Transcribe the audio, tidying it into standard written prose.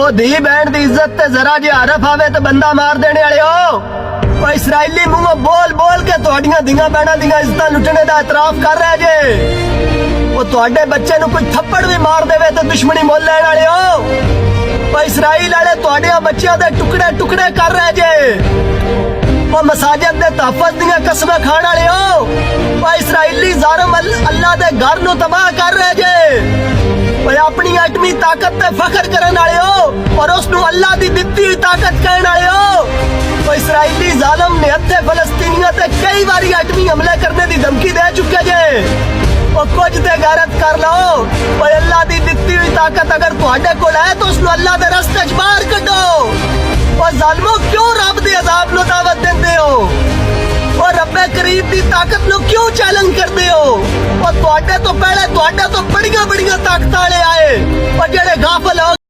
ओ धी बहन दी इज्जत ते जरा जी हरफ आवे तो बंदा मार देने वाले हो। इसराइली मुंहों बोल बोल के तुहाडियां धीआं बहनां दी इज्जत लुटने का इतराफ कर रहे जे। वो तुहाडे बच्चे नूं कोई थप्पड़ भी मार देवे तो दुश्मनी मोल लैण वाले हो। इसराइल वाले तुहाडे बच्चों के टुकड़े टुकड़े कर रहे जे। वो मसाजिद दे तहफ्फुज़ दी कसमें खाण वाले हो। इसराइली जालिम अल्लाह दे घर नूं तबाह कर रहे जे। अपनी एटमी ताकत पे फखर करने वाले हो और उसनू अल्लाह दी दित्ती हुई ताकत कहने वाले हो। इसराइली जालिम ने हत्थे फलस्तीनियों ते कई बारी एटमी हमले करने की धमकी दे चुके जे। कुछ ते गैरत कर लो। अल्लाह दी दित्ती हुई ताकत अगर तुहाडे कोल है तो उसनू अल्लाह दे रस्ते च बाहर कड्डो। जालिमो क्यों रब दे अज़ाब नू दावत देंदे हो और रब्बे करीम दी ताकत नू क्यों चैलेंज करते हो। और तुहाडे तो पहले तुहाडे तो बड़ियां बड़ियां ताकतां वाले आए और जेड़े गाफल हो